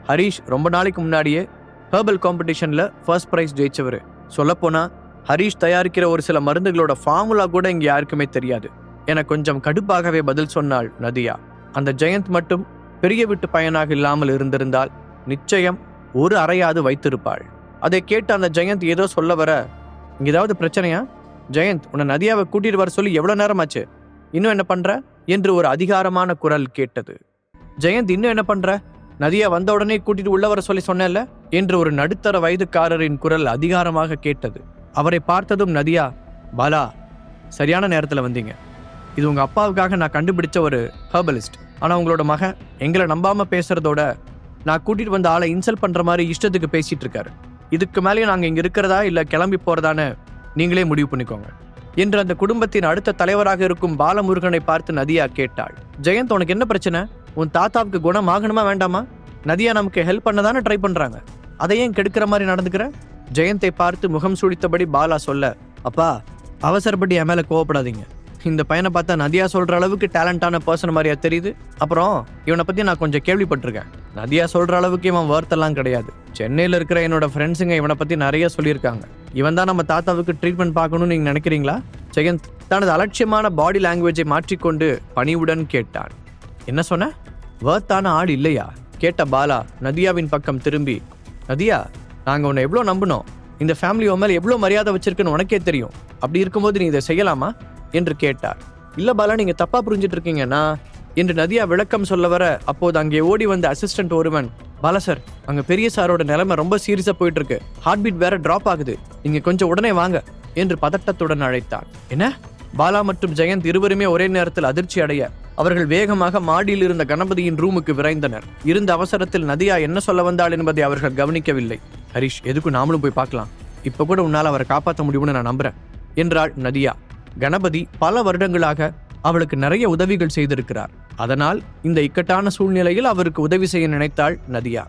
ஹரீஷ் ரொம்ப நாளைக்கு முன்னாடியே ஹெர்பல் காம்படிஷன்ல ஃபர்ஸ்ட் பிரைஸ் ஜெயிச்சவர். சொல்லப்போனா ஹரீஷ் தயாரிக்கிற ஒரு சில மருந்துகளோட ஃபார்முலா கூட இங்க யாருக்குமே தெரியாது என கொஞ்சம் கடுப்பாகவே பதில் சொன்னாள் நதியா. அந்த ஜெயந்த் மட்டும் பெரிய வீட்டு பையனாக இல்லாமல் இருந்திருந்தால் நிச்சயம் ஒரு அறையாவது வைத்திருப்பாள். அதை கேட்டு அந்த ஜெயந்த் ஏதோ சொல்ல வர, இங்க ஏதாவது பிரச்சனையா? ஜெயந்த், உன்னை நதியாவை கூட்டிட்டு வர சொல்லி எவ்வளவு நேரமாச்சு? இன்னும் என்ன பண்ற என்று ஒரு அதிகாரமான குரல் கேட்டது. ஜெயந்த், இன்னும் என்ன பண்ற? நதியா வந்த உடனே கூட்டிட்டு உள்ள வர சொல்லி சொன்னேன்ல என்று ஒரு நடுத்தர வயதுக்காரரின் குரல் அதிகாரமாக கேட்டது. அவரை பார்த்ததும் நதியா, பாலா, சரியான நேரத்துல வந்தீங்க. இது உங்க அப்பாவுக்காக நான் கண்டுபிடிச்ச ஒரு ஹெர்பலிஸ்ட். ஆனா உங்களோட மகன் எங்களை நம்பாம பேசுறதோட நான் கூட்டிட்டு வந்த ஆளை இன்சல்ட் பண்ற மாதிரி இஷ்டத்துக்கு பேசிட்டு இருக்காரு. இதுக்கு மேலேயும் நாங்க இங்க இருக்கிறதா இல்ல கிளம்பி போறதான்னு நீங்களே முடிவு பண்ணிக்கோங்க என்று அந்த குடும்பத்தின் அடுத்த தலைவராக இருக்கும் பாலமுருகனை பார்த்து நதியா கேட்டாள். ஜெயந்த், உனக்கு என்ன பிரச்சனை? உன் தாத்தாவுக்கு குணம் ஆகணுமா வேண்டாமா? நதியா நமக்கு ஹெல்ப் பண்ணதானே ட்ரை பண்றாங்க, அதையும் கெடுக்கிற மாதிரி நடந்துக்கிற? ஜெயந்தை பார்த்து முகம் சுழித்தபடி பாலா சொல்ல, அப்பா, அவசரப்பட்டு என் மேல கோவப்படாதீங்க. இந்த பையனை பார்த்தா நதியா சொல்ற அளவுக்கு டேலண்டான பர்சன் மாதிரியா தெரியுது. அப்புறம் இவனை பத்தி நான் கொஞ்சம் கேள்விப்பட்டிருக்கேன். நதியா சொல்ற அளவுக்கு இவன் வர்த்தெல்லாம் கிடையாது. சென்னையில இருக்கிற என்னோட ஃப்ரெண்ட்ஸுங்க இவனை பத்தி நிறைய சொல்லியிருக்காங்க. இவன் தான் நம்ம தாத்தாவுக்கு ட்ரீட்மெண்ட் பார்க்கணும்னு நீங்க நினைக்கிறீங்களா? ஜெயந்த் தனது அலட்சியமான பாடி லாங்குவேஜை மாற்றிக்கொண்டு பணிவுடன் கேட்டான். என்ன சொன்ன? வர்த்தான ஆள் இல்லையா? கேட்ட பாலா நதியாவின் பக்கம் திரும்பி, நதியா, நாங்க உன்னை எவ்வளோ நம்பினோம். இந்த ஃபேமிலி உன் மேல எவ்வளோ மரியாதை வச்சிருக்குன்னு உனக்கே தெரியும். அப்படி இருக்கும்போது நீ இதை செய்யலாமா என்று கேட்டார். இல்ல பாலா, நீங்க தப்பா புரிஞ்சிட்டு இருக்கீங்கன்னா என்று நதியா விளக்கம் சொல்ல வர, அப்போது அங்கே ஓடி வந்த அசிஸ்டன்ட் ஒருவன், பாலா சார், அங்க பெரிய சாரோட நிலைமை ரொம்ப சீரியஸா போயிட்டு இருக்கு. ஹார்ட் பீட் வேற டிராப் ஆகுது. நீங்க கொஞ்சம் உடனே வாங்க என்று பதட்டத்துடன் அழைத்தான். என்ன? பாலா மற்றும் ஜெயந்த் இருவருமே ஒரே நேரத்தில் அதிர்ச்சி அடைய அவர்கள் வேகமாக மாடியில் இருந்த கணபதியின் ரூமுக்கு விரைந்தனர். இருந்த அவசரத்தில் நதியா என்ன சொல்ல வந்தாள் என்பதை அவர்கள் கவனிக்கவில்லை. ஹரிஷ், எதுக்கும் நாமளும் போய் பார்க்கலாம். இப்ப கூட உன்னால் அவரை காப்பாற்ற முடியும்னு நான் நம்புறேன் என்றாள் நதியா. கணபதி பல வருடங்களாக அவளுக்கு நிறைய உதவிகள் செய்திருக்கிறார். அதனால் இந்த இக்கட்டான சூழ்நிலையில் அவருக்கு உதவி செய்ய நினைத்தாள் நதியா.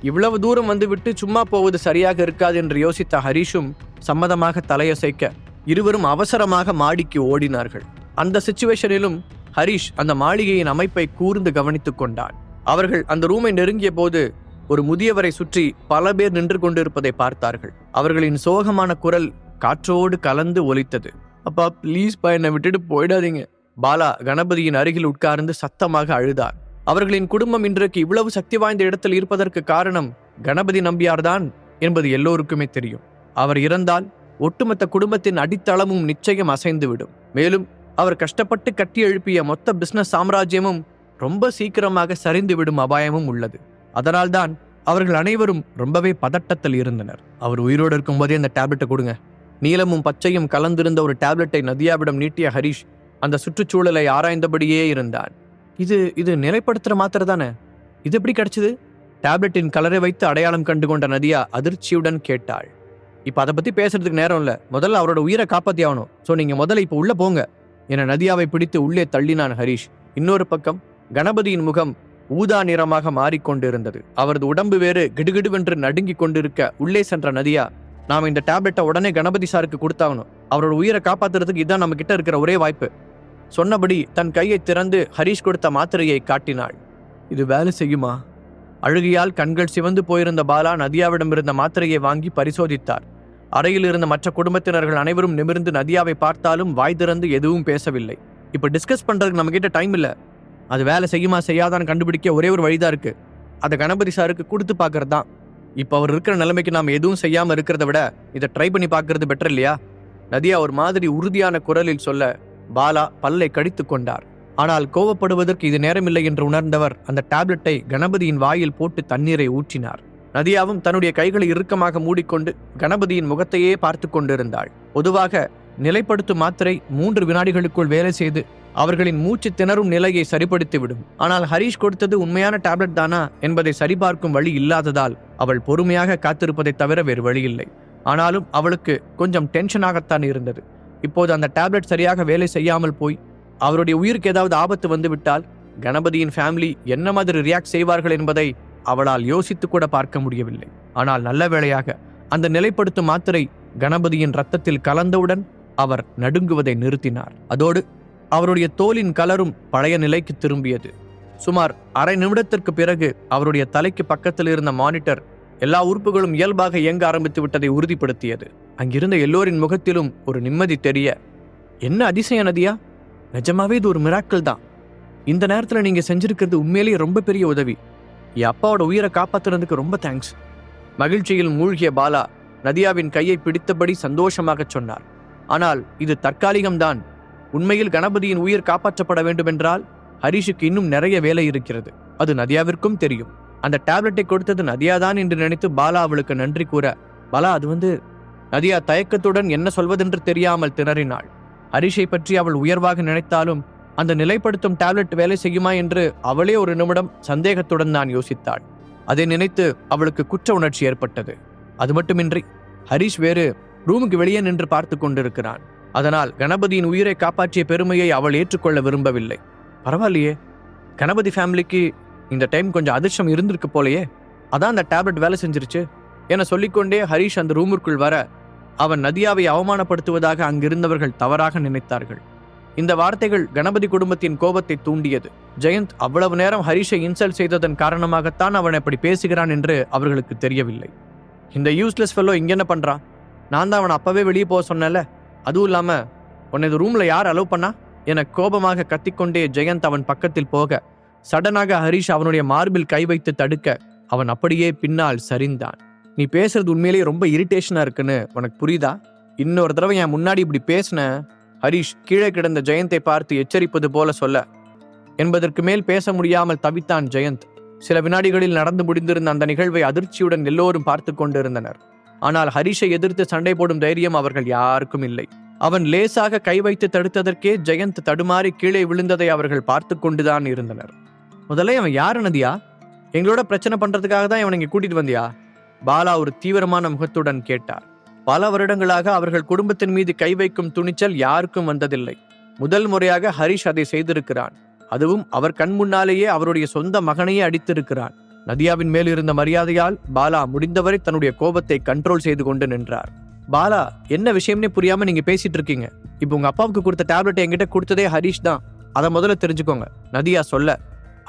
இவ்வளவு தூரம் வந்துவிட்டு சும்மா போவது சரியாக இருக்காது என்று யோசித்த ஹரிஷும் சம்மதமாக தலையசைக்க இருவரும் அவசரமாக மாடிக்கு ஓடினார்கள். அந்த சிச்சுவேஷனிலும் ஹரிஷ் அந்த மாளிகையின் அமைப்பை கூர்ந்து கவனித்துக் கொண்டான். அவர்கள் அந்த ரூமை நெருங்கிய போது ஒரு முதியவரை சுற்றி பல பேர் நின்று கொண்டிருப்பதை பார்த்தார்கள். அவர்களின் சோகமான குரல் காற்றோடு கலந்து ஒலித்தது. அப்பா, ப்ளீஸ் பா, என்னை விட்டுட்டு போயிடாதீங்க. பாலா கணபதியின் அருகில் உட்கார்ந்து சத்தமாக அழுதார். அவர்களின் குடும்பம் இன்றைக்கு இவ்வளவு சக்தி வாய்ந்த இடத்தில் இருப்பதற்கு காரணம் கணபதி நம்பியார்தான் என்பது எல்லோருக்குமே தெரியும். அவர் இறந்தால் ஒட்டுமொத்த குடும்பத்தின் அடித்தளமும் நிச்சயம் அசைந்துவிடும். மேலும் அவர் கஷ்டப்பட்டு கட்டி எழுப்பிய மொத்த பிசினஸ் சாம்ராஜ்யமும் ரொம்ப சீக்கிரமாக சரிந்துவிடும் அபாயமும் உள்ளது. அதனால்தான் அவர்கள் அனைவரும் ரொம்பவே பதட்டத்தில் இருந்தனர். அவர் உயிரோடு இருக்கும் போதே அந்த டேப்லெட்டை கொடுங்க. நீலமும் பச்சையும் கலந்திருந்த ஒரு டேப்லெட்டை நதியாவிடம் நீட்டிய ஹரிஷ் அந்த சுற்றுச்சூழலை ஆராய்ந்தபடியே இருந்தான். இது நிலைப்படுத்துற மாத்திரை தானே? இது எப்படி கிடைச்சது? டேப்லெட்டின் கலரை வைத்து அடையாளம் கண்டு கொண்ட நதியா அதிர்ச்சியுடன் கேட்டாள். இப்ப அதை பத்தி பேசுறதுக்கு நேரம் இல்ல. முதல்ல அவரோட உயிரை காப்பாத்தி ஆகணும். சோ நீங்க முதல்ல இப்ப உள்ள போங்க என நதியாவை பிடித்து உள்ளே தள்ளினான் ஹரிஷ். இன்னொரு பக்கம் கணபதியின் முகம் ஊதா நிறமாக மாறிக்கொண்டிருந்தது. அவரது உடம்பு வேறு கிடுகிடுவென்று நடுங்கி கொண்டிருக்க உள்ளே சென்ற நதியா, நாம இந்த டேப்லெட்டை உடனே கணபதி சாருக்கு கொடுத்தாகணும். அவரோட உயிரை காப்பாத்துறதுக்கு இதான் நம்ம கிட்ட இருக்கிற ஒரே வாய்ப்பு. சொன்னபடி தன் கையை திறந்து ஹரிஷ் கொடுத்த மாத்திரையை காட்டினாள். இது வேலை செய்யுமா? அழுகையால் கண்கள் சிவந்து போயிருந்த பாலா நதியாவிடம் இருந்த மாத்திரையை வாங்கி பரிசோதித்தார். அறையில் இருந்த மற்ற குடும்பத்தினர்கள் அனைவரும் நிமிர்ந்து நதியாவை பார்த்தாலும் வாய் திறந்து எதுவும் பேசவில்லை. இப்ப டிஸ்கஸ் பண்றதுக்கு நம்ம கிட்ட டைம் இல்ல. அது வேலை செய்யுமா செய்யாதான்னு கண்டுபிடிக்க ஒரே ஒரு வழிதான் இருக்கு. அதை கணபதி சாருக்கு கொடுத்து பார்க்கறது தான். இப்ப அவர் இருக்கிற நிலைமைக்கு நாம எதுவும் செய்யாம இருக்கிறத விட இதை ட்ரை பண்ணி பார்க்கறது பெட்டர் இல்லையா? நதியா ஒரு மாதிரி உறுதியான குரலில் சொல்ல பாலா பல்லை கடித்து கொண்டார். ஆனால் கோவப்படுவதற்கு இது நேரமில்லை என்று உணர்ந்தவர் அந்த டேப்லெட்டை கணபதியின் வாயில் போட்டு தண்ணீரை ஊற்றினார். நதியாவும் தன்னுடைய கைகளை இறுக்கமாக மூடிக்கொண்டு கணபதியின் முகத்தையே பார்த்து கொண்டிருந்தாள். பொதுவாக நிலைப்படுத்தும் மாத்திரை 3 வினாடிகளுக்குள் வேலை செய்து அவர்களின் மூச்சு திணறும் நிலையை சரிப்படுத்திவிடும். ஆனால் ஹரிஷ் கொடுத்தது உண்மையான டேப்லெட் தானா என்பதை சரிபார்க்கும் வழி இல்லாததால் அவள் பொறுமையாக காத்திருப்பதை தவிர வேறு வழி இல்லை. ஆனாலும் அவளுக்கு கொஞ்சம் டென்ஷனாகத்தான் இருந்தது. இப்போது அந்த டேப்லெட் சரியாக வேலை செய்யாமல் போய் அவருடைய உயிருக்கு ஏதாவது ஆபத்து வந்துவிட்டால் கணபதியின் ஃபேமிலி என்ன மாதிரி ரியாக்ட் செய்வார்கள் என்பதை அவளால் யோசித்து கூட பார்க்க முடியவில்லை. ஆனால் நல்ல வேளையாக அந்த நிலைப்படுத்தும் மாத்திரை கணபதியின் இரத்தத்தில் கலந்தவுடன் அவர் நடுங்குவதை நிறுத்தினார். அதோடு அவருடைய தோலின் கலரும் பழைய நிலைக்கு திரும்பியது. சுமார் அரை நிமிடத்திற்கு பிறகு அவருடைய தலைக்கு பக்கத்தில் இருந்த மானிட்டர் எல்லா உறுப்புகளும் இயல்பாக இயங்க ஆரம்பித்து விட்டதை உறுதிப்படுத்தியது. அங்கிருந்த எல்லோரின் முகத்திலும் ஒரு நிம்மதி தெரிய, என்ன அதிசயம் நதியா, நிஜமாவே இது ஒரு மிராக்கிள் தான். இந்த நேரத்தில் நீங்க செஞ்சிருக்கிறது உண்மையிலேயே ரொம்ப பெரிய உதவி. என் அப்பாவோட உயிரை காப்பாத்துறதுக்கு ரொம்ப தேங்க்ஸ். மகிழ்ச்சியில் மூழ்கிய பாலா நதியாவின் கையை பிடித்தபடி சந்தோஷமாக சொன்னார். ஆனால் இது தற்காலிகம்தான். உண்மையில் கணபதியின் உயிர் காப்பாற்றப்பட வேண்டுமென்றால் ஹரிஷுக்கு இன்னும் நிறைய வேலை இருக்கிறது. அது நதியாவிற்கும் தெரியும். அந்த டேப்லெட்டை கொடுத்தது நதியாதான் என்று நினைத்து பாலா அவளுக்கு நன்றி கூற, பாலா அது நதியா தயக்கத்துடன் என்ன சொல்வதென்று தெரியாமல் திணறினாள். ஹரிஷை பற்றி அவள் உயர்வாக நினைத்தாலும் அந்த நிலைப்படுத்தும் டேப்லெட் வேலை செய்யுமா என்று அவளே ஒரு நிமிடம் சந்தேகத்துடன் தான் யோசித்தாள். அதை நினைத்து அவளுக்கு குற்ற உணர்ச்சி ஏற்பட்டது. அது மட்டுமின்றி ஹரிஷ் வேறு ரூமுக்கு வெளியே நின்று பார்த்து கொண்டிருக்கிறான். அதனால் கணபதியின் உயிரை காப்பாற்றிய பெருமையை அவள் ஏற்றுக்கொள்ள விரும்பவில்லை. பரவாயில்லையே, கணபதி ஃபேமிலிக்கு இந்த டைம் கொஞ்சம் அதிர்ஷ்டம் இருந்திருக்கு போலையே, அதான் அந்த டேப்லெட் வேலை செஞ்சிருச்சு என சொல்லிக்கொண்டே ஹரிஷ் அந்த ரூமிற்குள் வர, அவன் நதியாவை அவமானப்படுத்துவதாக அங்கிருந்தவர்கள் தவறாக நினைத்தார்கள். இந்த வார்த்தைகள் கணபதி குடும்பத்தின் கோபத்தை தூண்டியது. ஜெயந்த் அவ்வளவு நேரம் ஹரிஷை இன்சல்ட் செய்ததன் காரணமாகத்தான் அவன் அப்படி பேசுகிறான் என்று அவர்களுக்கு தெரியவில்லை. இந்த யூஸ்லெஸ் ஃபெல்லோ இங்க என்ன பண்றான்? நான் தான் அவனை அப்பவே வெளியே போக சொன்னேன்ல, அதுவும் இல்லாம உன்னை இந்த ரூம்ல யார் அலோவ் பண்ணா என கோபமாக கத்திக்கொண்டே ஜெயந்த் அவன் பக்கத்தில் போக, சடனாக ஹரிஷ் அவனுடைய மார்பில் கை வைத்து தடுக்க அவன் அப்படியே பின்னால் சரிந்தான். நீ பேசுறது உண்மையிலேயே ரொம்ப இரிட்டேஷனா இருக்குன்னு உனக்கு புரியுதா? இன்னொரு தடவை என் முன்னாடி இப்படி பேசின, ஹரிஷ் கீழே கிடந்த ஜெயந்தை பார்த்து எச்சரிப்பது போல சொல்ல என்பதற்கு மேல் பேச முடியாமல் தவித்தான் ஜெயந்த். சில வினாடிகளில் நடந்து முடிந்திருந்த அந்த நிகழ்வை அதிர்ச்சியுடன் எல்லோரும் பார்த்து கொண்டிருந்தனர். ஆனால் ஹரிஷை எதிர்த்து சண்டை போடும் தைரியம் அவர்கள் யாருக்கும் இல்லை. அவன் லேசாக கை வைத்து தடுத்ததற்கே ஜெயந்த் தடுமாறி கீழே விழுந்ததை அவர்கள் பார்த்து கொண்டுதான் இருந்தனர். முதல்ல அவன் யாரு நதியா? எங்களோட பிரச்சனை பண்றதுக்காக தான் இவனை இங்க கூட்டிட்டு வந்தியா? பாலா ஒரு தீவிரமான முகத்துடன் கேட்டார். பல வருடங்களாக அவர்கள் குடும்பத்தின் மீது கை வைக்கும் துணிச்சல் யாருக்கும் வந்ததில்லை. முதல் முறையாக ஹரிஷ் அதை செய்திருக்கிறான். அதுவும் அவர் கண் முன்னாலேயே அவருடைய சொந்த மகனையே அடித்திருக்கிறான். நதியாவின் மேல் இருந்த மரியாதையால் பாலா முடிந்தவரை தன்னுடைய கோபத்தை கண்ட்ரோல் செய்து கொண்டு நின்றார். பாலா, என்ன விஷயம்னே புரியாம நீங்க பேசிட்டு இருக்கீங்க. இப்போ உங்க அப்பாவுக்கு கொடுத்த டேப்லெட்டை என்கிட்ட கொடுத்ததே ஹரிஷ் தான், அதை முதல்ல தெரிஞ்சுக்கோங்க நதியா சொல்ல,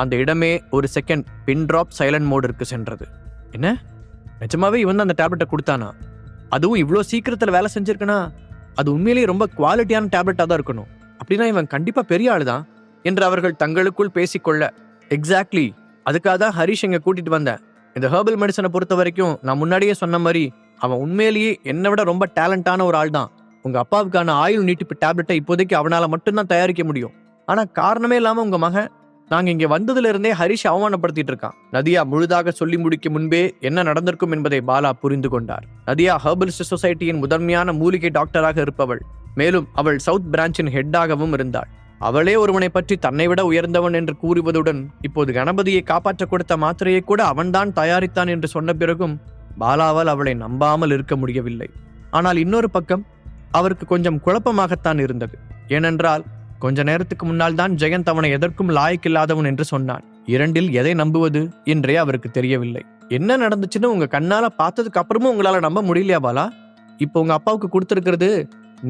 அந்த இடமே ஒரு செகண்ட் பின் டிராப் சைலண்ட் மோடிற்கு சென்றது. என்ன, நிஜமாவே இவன் அந்த டேப்லெட்டை கொடுத்தானா? அதுவும் இவ்வளோ சீக்கிரத்தில் வேலை செஞ்சிருக்கனா? அது உண்மையிலேயே ரொம்ப குவாலிட்டியான டேப்லெட்டாக தான் இருக்கணும். அப்படின்னா இவன் கண்டிப்பா பெரிய ஆளு தான் என்று அவர்கள் தங்களுக்குள் பேசிக்கொள்ள, எக்ஸாக்ட்லி அதுக்காக தான் ஹரிஷ் எங்க கூட்டிட்டு வந்தேன். இந்த ஹெர்பல் மெடிசனை பொறுத்த வரைக்கும் நான் முன்னாடியே சொன்ன மாதிரி அவன் உண்மையிலேயே என்னை விட ரொம்ப டேலண்டான ஒரு ஆள் தான். உங்க அப்பாவுக்கான ஆயுள் நீட்டிப்பு டேப்லெட்டை இப்போதைக்கு அவனால மட்டும்தான் தயாரிக்க முடியும். ஆனா காரணமே இல்லாம உங்க மகன் நாங்க இங்க வந்ததுல இருந்தே ஹரிஷ் அவமானப்படுத்திட்டு இருக்கான். நதியா முழுதாக சொல்லி முடிக்கும் முன்பே என்ன நடந்திருக்கும் என்பதை பாலா புரிந்து கொண்டார். நதியா ஹெர்பலிஸ்ட் சொசைட்டியின் முதன்மையான மூலிகை டாக்டராக இருப்பவள். மேலும் அவள் சவுத் பிரான்ச்சின் ஹெட்டாகவும் இருந்தாள். அவளே ஒருவனை பற்றி தன்னை விட உயர்ந்தவன் என்று கூறுவதுடன் இப்போது கணபதியை காப்பாற்ற கொடுத்த மாத்திரையை கூட அவன்தான் தயாரித்தான் என்று சொன்ன பிறகும் பாலாவால் அவளை நம்பாமல் இருக்க முடியவில்லை. ஆனால் இன்னொரு பக்கம் அவருக்கு கொஞ்சம் குழப்பமாகத்தான் இருந்தது. ஏனென்றால் கொஞ்ச நேரத்துக்கு முன்னால் தான் ஜெயந்த் அவனை எதற்கும் லாயக்கில்லாதவன் என்று சொன்னான். இரண்டில் எதை நம்புவது என்றே அவருக்கு தெரியவில்லை. என்ன நடந்துச்சுன்னு உங்க கண்ணால பார்த்ததுக்கு அப்புறமும் உங்களால நம்ப முடியலையா பாலா? இப்போ உங்க அப்பாவுக்கு கொடுத்துருக்கிறது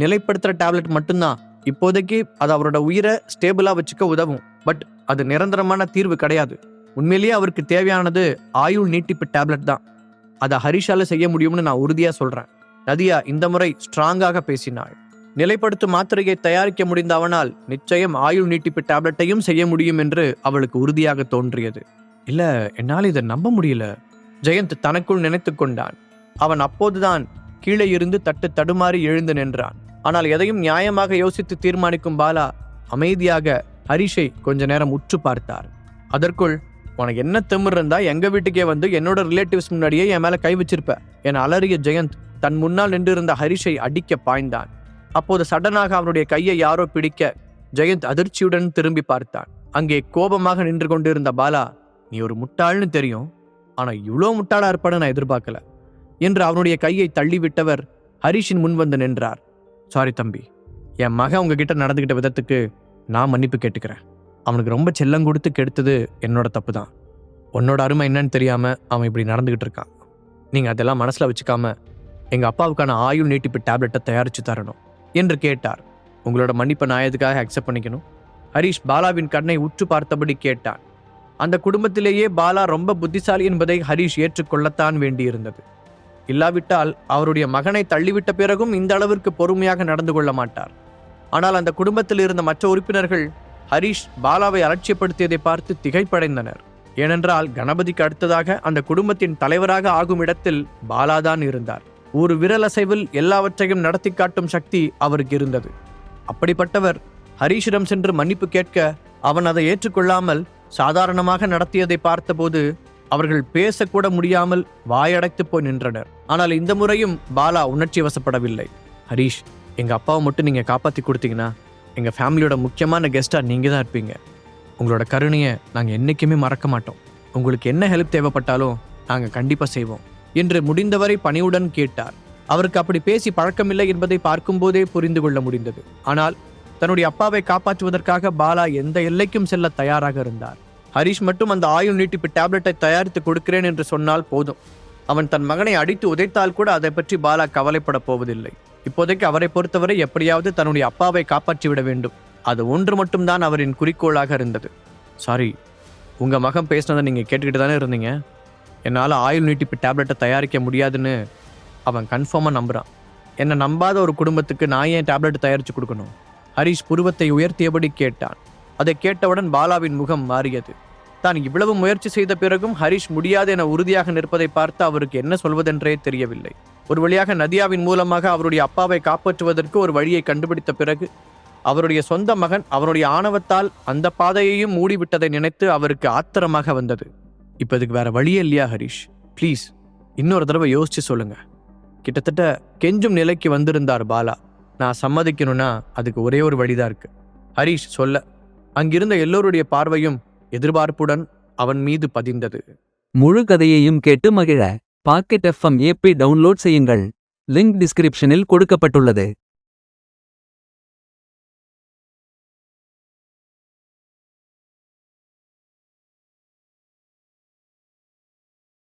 நிலைப்படுத்துற டேப்லெட் மட்டும்தான். இப்போதைக்கு அது அவரோட உயிரை ஸ்டேபிளா வச்சுக்க உதவும். பட் அது நிரந்தரமான தீர்வு கிடையாது. உண்மையிலேயே அவருக்கு தேவையானது ஆயுள் நீட்டிப்பு டேப்லெட் தான். அதை ஹரிஷால செய்ய முடியும்னு நான் உறுதியா சொல்றேன். நதியா இந்த முறை ஸ்ட்ராங்காக பேசினாள். நிலைப்படுத்தும் மாத்திரையை தயாரிக்க முடிந்த அவனால் நிச்சயம் ஆயுள் நீட்டிப்பு டேப்லெட்டையும் செய்ய முடியும் என்று அவளுக்கு உறுதியாக தோன்றியது. இல்ல, என்னால் இதை நம்ப முடியல, ஜெயந்த் தனக்குள் நினைத்து கொண்டான். அவன் அப்போதுதான் கீழே இருந்து தட்டு தடுமாறி எழுந்து நின்றான். ஆனால் எதையும் நியாயமாக யோசித்து தீர்மானிக்கும் பாலா அமைதியாக ஹரிஷை கொஞ்ச நேரம் உற்று பார்த்தார். அதற்குள், உனக்கு என்ன திமிர் இருந்தா எங்க வீட்டுக்கே வந்து என்னோட ரிலேட்டிவ்ஸ் முன்னாடியே என் மேல கை வச்சிருப்ப என அலறிய ஜெயந்த் தன் முன்னால் நின்றிருந்த ஹரிஷை அடிக்க பாய்ந்தான். அப்போது சடனாக அவனுடைய கையை யாரோ பிடிக்க ஜெயந்த் அதிர்ச்சியுடன் திரும்பி பார்த்தான். அங்கே கோபமாக நின்று கொண்டிருந்த பாலா, நீ ஒரு முட்டாள்னு தெரியும், ஆனா இவ்வளோ முட்டாளா இருப்பான்னு நான் எதிர்பார்க்கல என்று அவனுடைய கையை தள்ளிவிட்டவர் ஹரிஷின் முன் வந்து நின்றார். சாரி தம்பி, என் மகன் உங்ககிட்ட நடந்துகிட்ட விதத்துக்கு நான் மன்னிப்பு கேட்டுக்கிறேன். அவனுக்கு ரொம்ப செல்லம் கொடுத்து கெடுத்தது என்னோட தப்பு தான். உன்னோட அருமை என்னன்னு தெரியாம அவன் இப்படி நடந்துகிட்டு இருக்கான். நீங்க அதெல்லாம் மனசுல வச்சுக்காம எங்க அப்பாவுக்கான ஆயுள் நீட்டிப்பு டேப்லெட்டை தயாரிச்சு தரணும் என்று கேட்டார். உங்களோட மன்னிப்பை நான் எதுக்காக அக்செப்ட் பண்ணிக்கணும்? ஹரிஷ் பாலாவின் கண்ணை உற்று பார்த்தபடி கேட்டான். அந்த குடும்பத்திலேயே பாலா ரொம்ப புத்திசாலி என்பதை ஹரிஷ் ஏற்றுக்கொள்ளத்தான் வேண்டியிருந்தது. இல்லாவிட்டால் அவருடைய மகனை தள்ளிவிட்ட பிறகும் இந்த அளவிற்கு பொறுமையாக நடந்து கொள்ள மாட்டார். ஆனால் அந்த குடும்பத்தில் இருந்த மற்ற உறுப்பினர்கள் ஹரிஷ் பாலாவை அலட்சியப்படுத்தியதை பார்த்து திகைப்படைந்தனர். ஏனென்றால் கணபதிக்கு அடுத்ததாக அந்த குடும்பத்தின் தலைவராக ஆகும் இடத்தில் பாலாதான் இருந்தார். ஒரு விரலசைவில் எல்லாவற்றையும் நடத்தி காட்டும் சக்தி அவருக்கு இருந்தது. அப்படிப்பட்டவர் ஹரிஷிடம் சென்று மன்னிப்பு கேட்க அவன் அதை ஏற்றுக்கொள்ளாமல் சாதாரணமாக நடத்தியதை பார்த்தபோது அவர்கள் பேசக்கூட முடியாமல் வாயடைத்து போய் நின்றனர். ஆனால் இந்த முறையும் பாலா உணர்ச்சி வசப்படவில்லை. ஹரிஷ், எங்க அப்பாவை மட்டும் நீங்க காப்பாத்தி கொடுத்தீங்கன்னா எங்க ஃபேமிலியோட முக்கியமான கெஸ்டா நீங்க தான் இருப்பீங்க. உங்களோட கருணையை நாங்க என்னைக்குமே மறக்க மாட்டோம். உங்களுக்கு என்ன ஹெல்ப் தேவைப்பட்டாலும் நாங்க கண்டிப்பா செய்வோம் என்று முடிந்தவரை பணிவுடன் கேட்டார். அவருக்கு அப்படி பேசி பழக்கமில்லை என்பதை பார்க்கும்போதே புரிந்து கொள்ள முடிந்தது. ஆனால் தன்னுடைய அப்பாவை காப்பாற்றுவதற்காக பாலா எந்த எல்லைக்கும் செல்ல தயாராக இருந்தார். ஹரிஷ் மட்டும் அந்த ஆயுள் நீட்டிப்பு டேப்லெட்டை தயாரித்து கொடுக்கிறேன் என்று சொன்னால் போதும். அவன் தன் மகனை அடித்து உதைத்தால் கூட அதை பற்றி பாலா கவலைப்பட போவதில்லை. இப்போதைக்கு அவரை பொறுத்தவரை எப்படியாவது தன்னுடைய அப்பாவை காப்பாற்றிவிட வேண்டும். அது ஒன்று மட்டும்தான் அவரின் குறிக்கோளாக இருந்தது. சாரி, உங்க மகன் பேசினதை நீங்க கேட்டுக்கிட்டு தானே இருந்தீங்க. என்னால் ஆயுள் நீட்டிப்பு டேப்லெட்டை தயாரிக்க முடியாதுன்னு அவன் கன்ஃபார்மாக நம்புறான். என்னை நம்பாத ஒரு குடும்பத்துக்கு நான் ஏன் டேப்லெட் தயாரித்து கொடுக்கணும்? ஹரிஷ் புருவத்தை உயர்த்தியபடி கேட்டான். அதை கேட்டவுடன் பாலாவின் முகம் மாறியது. தான் இவ்வளவு முயற்சி செய்த பிறகும் ஹரிஷ் முடியாது என உறுதியாக நிற்பதை பார்த்து அவருக்கு என்ன சொல்வதென்றே தெரியவில்லை. ஒரு வழியாக நதியாவின் மூலமாக அவருடைய அப்பாவை காப்பாற்றுவதற்கு ஒரு வழியை கண்டுபிடித்த பிறகு அவருடைய சொந்த மகன் அவருடைய ஆணவத்தால் அந்த பாதையையும் மூடிவிட்டதை நினைத்து அவருக்கு ஆத்திரமாக வந்தது. இப்போ இதுக்கு வேற வழியே இல்லையா ஹரிஷ்? ப்ளீஸ் இன்னொரு தடவை யோசிச்சு சொல்லுங்க. கிட்டத்தட்ட கெஞ்சும் நிலைக்கு வந்திருந்தார் பாலா. நான் சம்மதிக்கணும்னா அதுக்கு ஒரே ஒரு வழிதான் இருக்கு. ஹரிஷ் சொல்ல அங்கிருந்த எல்லோருடைய பார்வையும் எதிர்பார்ப்புடன் அவன் மீது பதிந்தது. முழு கதையையும் கேட்டு மகிழ பாக்கெட் FM ஆப்பை டவுன்லோட் செய்யுங்கள். லிங்க் டிஸ்கிரிப்ஷனில் கொடுக்கப்பட்டுள்ளது.